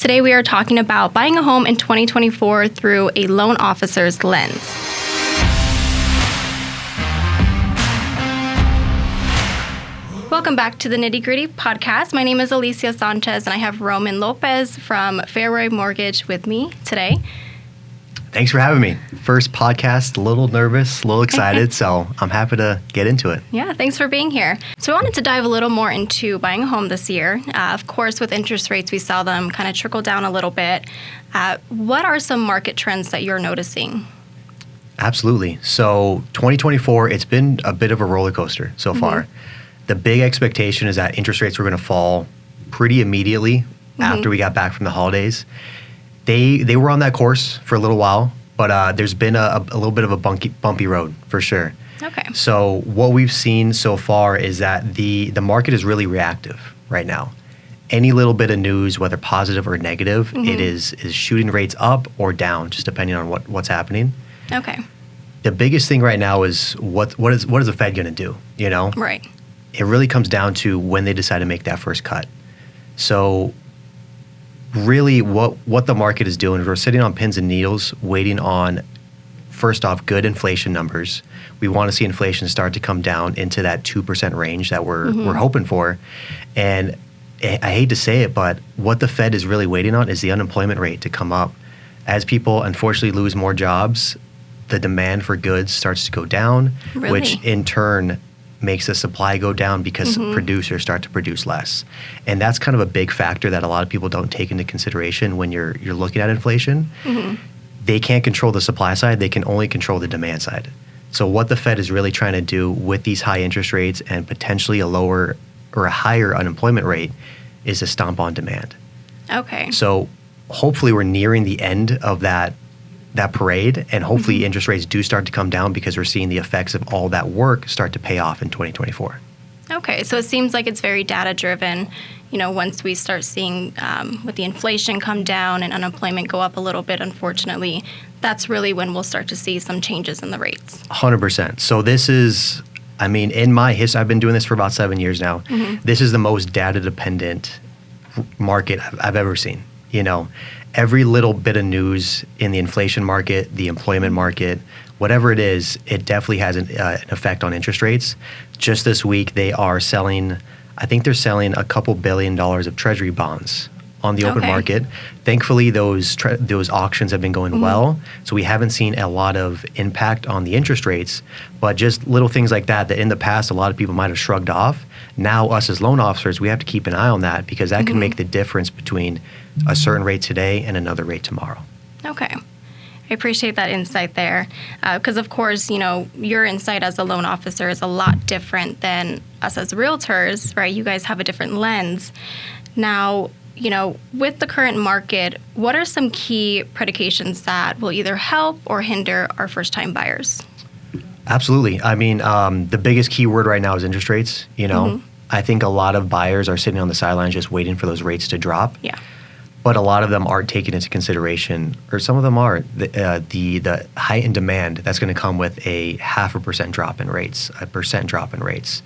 Today we are talking about buying a home in 2024 through a loan officer's lens. Welcome back to the Nitty Gritty podcast. My name is Alicia Sanchez and I have Roman Lopez from Fairway Mortgage with me today. Thanks for having me. First podcast, a little nervous, a little excited, so I'm happy to get into it. Yeah, thanks for being here. So we wanted to dive a little more into buying a home this year. Of course, with interest rates, we saw them kind of trickle down a little bit. What are some market trends that you're noticing? Absolutely. So 2024, it's been a bit of a roller coaster so far. The big expectation is that interest rates were going to fall pretty immediately after we got back from the holidays. They were on that course for a little while, but there's been a little bit of a bumpy road for sure. Okay. So what we've seen so far is that the market is really reactive right now. Any little bit of news, whether positive or negative, it is shooting rates up or down, just depending on what's happening. Okay. The biggest thing right now is what is the Fed going to do? You know, Right. It really comes down to when they decide to make that first cut. So really what the market is doing is we're sitting on pins and needles waiting on, first off, good inflation numbers. We want to see inflation start to come down into that 2% range that we're hoping for. And I hate to say it, but what the Fed is really waiting on is the unemployment rate to come up. As people unfortunately lose more jobs, the demand for goods starts to go down, which in turn makes the supply go down because producers start to produce less. And that's kind of a big factor that a lot of people don't take into consideration when you're looking at inflation. They can't control the supply side, they can only control the demand side. So what the Fed is really trying to do with these high interest rates and potentially a lower or a higher unemployment rate is to stomp on demand. Okay. So hopefully we're nearing the end of that parade, and hopefully interest rates do start to come down because we're seeing the effects of all that work start to pay off in 2024. Okay, so it seems like it's very data-driven. You know, once we start seeing with the inflation come down and unemployment go up a little bit, unfortunately, that's really when we'll start to see some changes in the rates. 100%. So this is, I mean, in my history, I've been doing this for about 7 years now. This is the most data-dependent market I've ever seen. You know, every little bit of news in the inflation market, the employment market, whatever it is, it definitely has an effect on interest rates. Just this week, they are selling, I think they're selling a couple $1 billion of treasury bonds on the open market. Thankfully, those auctions have been going well, so we haven't seen a lot of impact on the interest rates, but just little things like that in the past a lot of people might have shrugged off. Now, us as loan officers, we have to keep an eye on that because that can make the difference between a certain rate today and another rate tomorrow. Okay. I appreciate that insight there because, of course, you know, your insight as a loan officer is a lot different than us as realtors, right? You guys have a different lens. Now, you know, with the current market, what are some key predications that will either help or hinder our first-time buyers? Absolutely. I mean, the biggest key word right now is interest rates. You know, I think a lot of buyers are sitting on the sidelines just waiting for those rates to drop. Yeah. But a lot of them aren't taking into consideration, or some of them are, the heightened demand that's going to come with a 0.5% drop in rates, a percent drop in rates.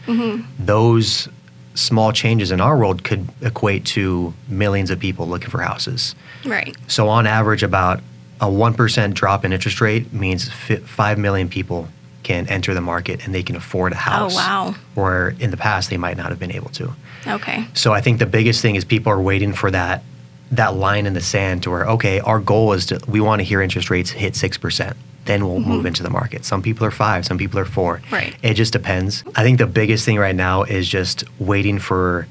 Those small changes in our world could equate to millions of people looking for houses. Right. So on average, about a 1% drop in interest rate means 5 million people can enter the market and they can afford a house. Oh, wow. Where in the past they might not have been able to. Okay. So I think the biggest thing is people are waiting for that line in the sand to where, okay, our goal is we want to hear interest rates hit 6%. Then we'll move into the market. Some people are 5, some people are 4. Right. It just depends. I think the biggest thing right now is just waiting for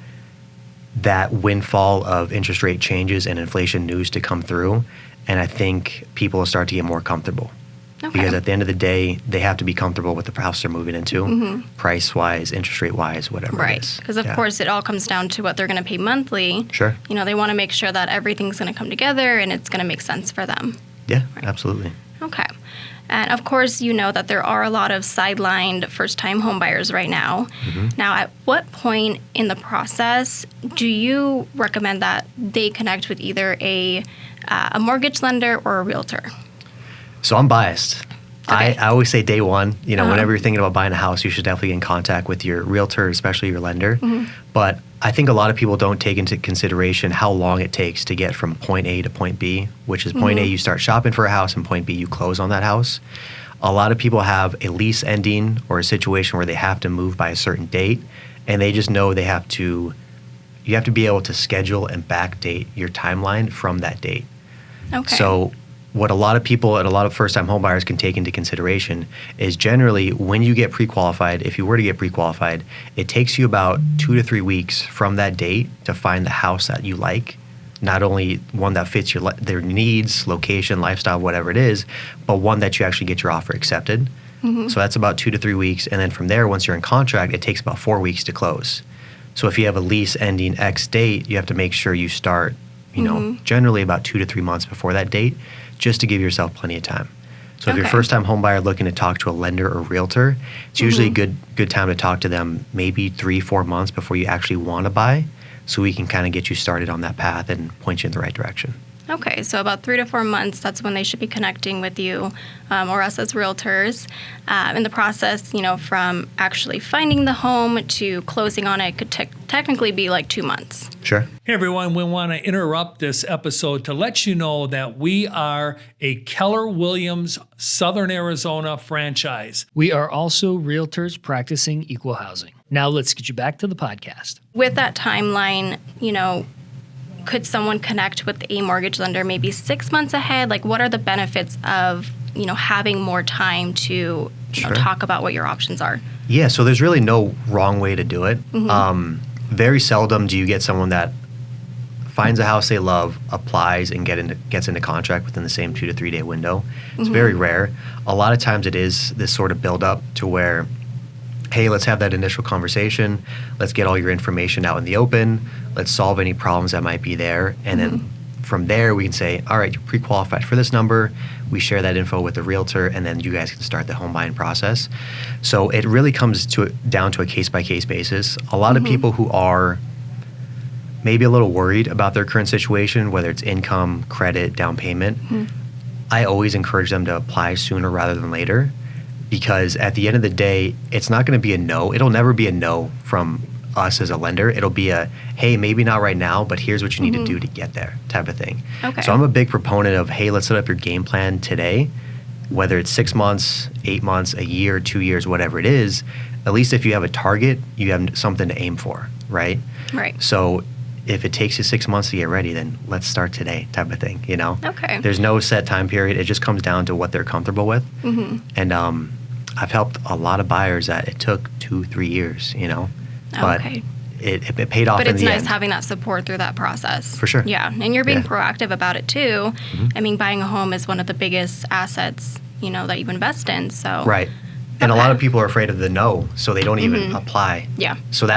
that windfall of interest rate changes and inflation news to come through. And I think people will start to get more comfortable. Okay. Because at the end of the day, they have to be comfortable with the house they're moving into, price-wise, interest rate-wise, whatever it is. Because, of course, it all comes down to what they're going to pay monthly. Sure. You know, they want to make sure that everything's going to come together and it's going to make sense for them. Yeah, absolutely. Okay. And, of course, you know that there are a lot of sidelined first-time homebuyers right now. Now, at what point in the process do you recommend that they connect with either a mortgage lender or a realtor? So I'm biased. I always say day one, Uh-huh. whenever you're thinking about buying a house, you should definitely get in contact with your realtor, especially your lender. But I think a lot of people don't take into consideration how long it takes to get from point A to point B, which is point A, you start shopping for a house, and point B, you close on that house. A lot of people have a lease ending or a situation where they have to move by a certain date, and they just know you have to be able to schedule and backdate your timeline from that date. Okay. So what a lot of people and a lot of first-time homebuyers can take into consideration is generally when you get pre-qualified, if you were to get pre-qualified, it takes you about 2 to 3 weeks from that date to find the house that you like. Not only one that fits their needs, location, lifestyle, whatever it is, but one that you actually get your offer accepted. So that's about 2 to 3 weeks. And then from there, once you're in contract, it takes about 4 weeks to close. So if you have a lease ending X date, you have to make sure you start, generally about 2 to 3 months before that date, just to give yourself plenty of time. So if you're a first-time home buyer looking to talk to a lender or realtor, it's usually a good time to talk to them maybe 3-4 months before you actually want to buy, so we can kind of get you started on that path and point you in the right direction. Okay, so about 3 to 4 months, that's when they should be connecting with you or us as realtors. In the process, from actually finding the home to closing on it could technically be like 2 months. Sure. Hey everyone, we want to interrupt this episode to let you know that we are a Keller Williams Southern Arizona franchise. We are also realtors practicing equal housing. Now let's get you back to the podcast. With that timeline, could someone connect with a mortgage lender maybe 6 months ahead? Like, what are the benefits of, having more time to talk about what your options are? Yeah, so there's really no wrong way to do it. Very seldom do you get someone that finds a house they love, applies, and gets into contract within the same 2 to 3 day window. It's very rare. A lot of times it is this sort of build up to where, hey, let's have that initial conversation. Let's get all your information out in the open. Let's solve any problems that might be there. And then from there, we can say, all right, you're pre-qualified for this number. We share that info with the realtor, and then you guys can start the home buying process. So it really comes down to a case-by-case basis. A lot of people who are maybe a little worried about their current situation, whether it's income, credit, down payment, I always encourage them to apply sooner rather than later. Because at the end of the day, it's not going to be a no. It'll never be a no from us as a lender. It'll be a, hey, maybe not right now, but here's what you need to do to get there type of thing. Okay. So I'm a big proponent of, hey, let's set up your game plan today, whether it's 6 months, 8 months, a year, 2 years, whatever it is. At least if you have a target, you have something to aim for, right? Right. So if it takes you 6 months to get ready, then let's start today type of thing, Okay. There's no set time period. It just comes down to what they're comfortable with. And I've helped a lot of buyers that it took 2-3 years, but Okay. it paid off But in it's the nice end. having that support through that process. For sure. Yeah, and you're being Yeah. proactive about it too. I mean, buying a home is one of the biggest assets, that you invest in. So Right. And a lot Okay. of people are afraid of the no, so they don't even apply. Yeah. So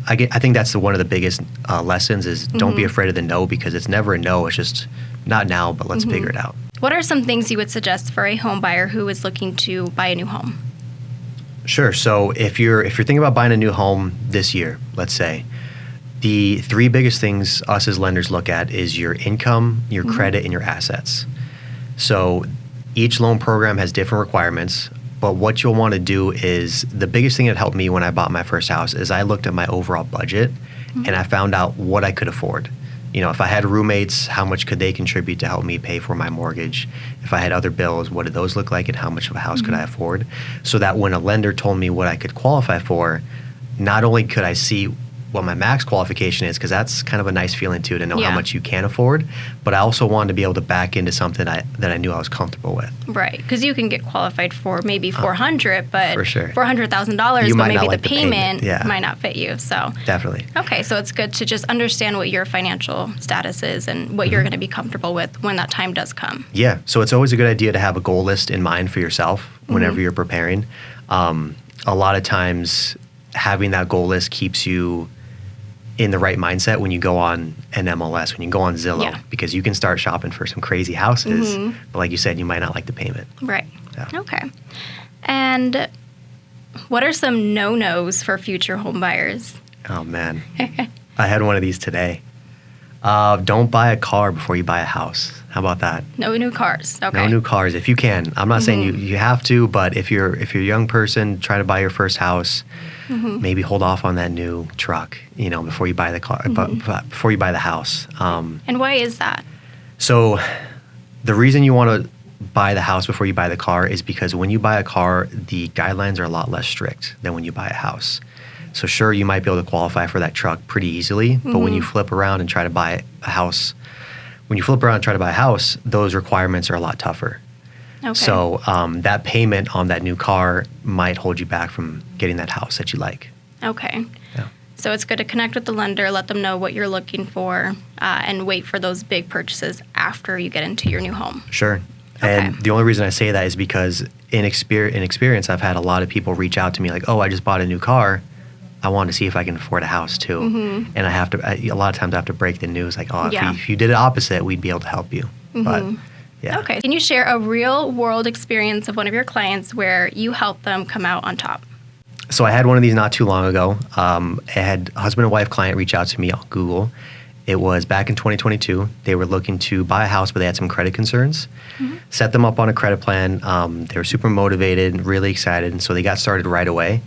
I think that's one of the biggest lessons is don't be afraid of the no, because it's never a no. It's just not now, but let's figure it out. What are some things you would suggest for a home buyer who is looking to buy a new home? Sure. So if you're thinking about buying a new home this year, let's say, the 3 biggest things us as lenders look at is your income, your credit, and your assets. So each loan program has different requirements, but what you'll want to do is the biggest thing that helped me when I bought my first house is I looked at my overall budget and I found out what I could afford. If I had roommates, how much could they contribute to help me pay for my mortgage? If I had other bills, what did those look like and how much of a house could I afford? So that when a lender told me what I could qualify for, not only could I see what my max qualification is, because that's kind of a nice feeling too, to know how much you can afford, but I also wanted to be able to back into something that I knew I was comfortable with. Right, because you can get qualified for maybe $400, but For sure. $400,000, You but might maybe not the like the payment payment. Yeah. might not fit you. So Definitely. okay, so it's good to just understand what your financial status is and what you're going to be comfortable with when that time does come. Yeah. So it's always a good idea to have a goal list in mind for yourself whenever you're preparing. A lot of times having that goal list keeps you in the right mindset when you go on NMLS, when you go on Zillow, because you can start shopping for some crazy houses, but like you said, you might not like the payment. Right. Yeah. Okay. And what are some no-nos for future home buyers? Oh man, I had one of these today. Don't buy a car before you buy a house. How about that? No new cars. Okay. No new cars if you can. I'm not saying you have to, but if you're a young person, try to buy your first house. Maybe hold off on that new truck, before you buy the car, before you buy the house. And why is that? So the reason you want to buy the house before you buy the car is because when you buy a car, the guidelines are a lot less strict than when you buy a house. So sure, you might be able to qualify for that truck pretty easily, but when you flip around and try to buy a house, those requirements are a lot tougher. Okay. So that payment on that new car might hold you back from getting that house that you like. Okay. Yeah. So it's good to connect with the lender, let them know what you're looking for, and wait for those big purchases after you get into your new home. Sure. Okay. And the only reason I say that is because in experience, I've had a lot of people reach out to me like, oh, I just bought a new car. I want to see if I can afford a house too. And a lot of times I have to break the news like, oh, if you did it opposite, we'd be able to help you. But yeah. Okay. Can you share a real world experience of one of your clients where you helped them come out on top? So I had one of these not too long ago. I had a husband and wife client reach out to me on Google. It was back in 2022. They were looking to buy a house, but they had some credit concerns. Set them up on a credit plan. They were super motivated, really excited, and so they got started right away.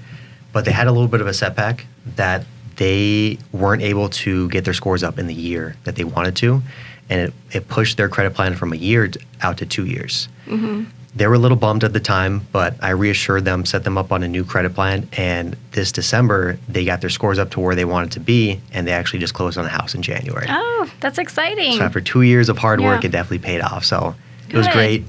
But they had a little bit of a setback that they weren't able to get their scores up in the year that they wanted to, and it pushed their credit plan from a year out to 2 years. They were a little bummed at the time, but I reassured them, set them up on a new credit plan, and this December, they got their scores up to where they wanted to be, and they actually just closed on a house in January. Oh, that's exciting. So after 2 years of hard work, it definitely paid off. So it was great.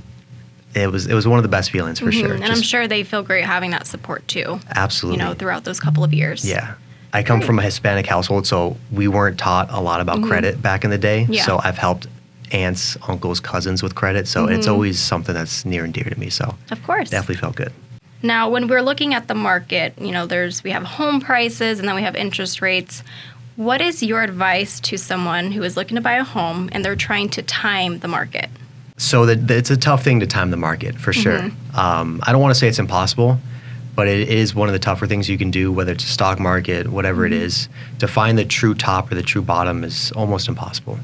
It was one of the best feelings for sure. And I'm sure they feel great having that support too. Absolutely. Throughout those couple of years. Yeah. I come from a Hispanic household, so we weren't taught a lot about credit back in the day. Yeah. So I've helped aunts, uncles, cousins with credit. So it's always something that's near and dear to me. So of course. Definitely felt good. Now, when we're looking at the market, we have home prices and then we have interest rates. What is your advice to someone who is looking to buy a home and they're trying to time the market? So it's a tough thing to time the market, for sure. I don't want to say it's impossible, but it is one of the tougher things you can do, whether it's a stock market, whatever it is. To find the true top or the true bottom is almost impossible.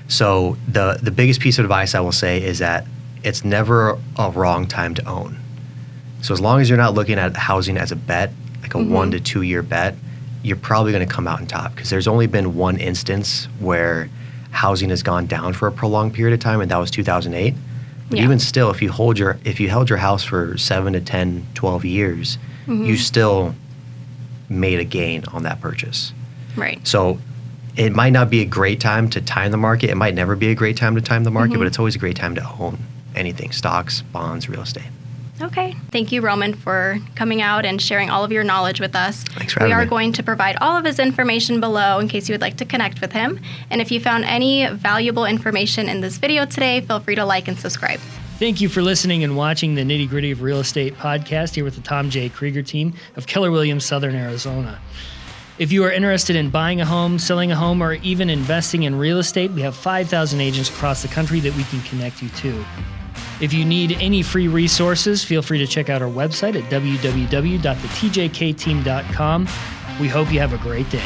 So the biggest piece of advice I will say is that it's never a wrong time to own. So as long as you're not looking at housing as a bet, like a 1 to 2 year bet, you're probably going to come out on top, because there's only been one instance where housing has gone down for a prolonged period of time, and that was 2008. But even still, if you held your house for 7 to 10, 12 years, you still made a gain on that purchase. Right. So it might not be a great time to time the market. It might never be a great time to time the market, but it's always a great time to own anything: stocks, bonds, real estate. Okay. Thank you, Roman, for coming out and sharing all of your knowledge with us. Thanks for having me. We are going to provide all of his information below in case you would like to connect with him. And if you found any valuable information in this video today, feel free to like and subscribe. Thank you for listening and watching the Nitty Gritty of Real Estate podcast here with the Tom J. Krieger team of Keller Williams, Southern Arizona. If you are interested in buying a home, selling a home, or even investing in real estate, we have 5,000 agents across the country that we can connect you to. If you need any free resources, feel free to check out our website at www.thetjkteam.com. We hope you have a great day.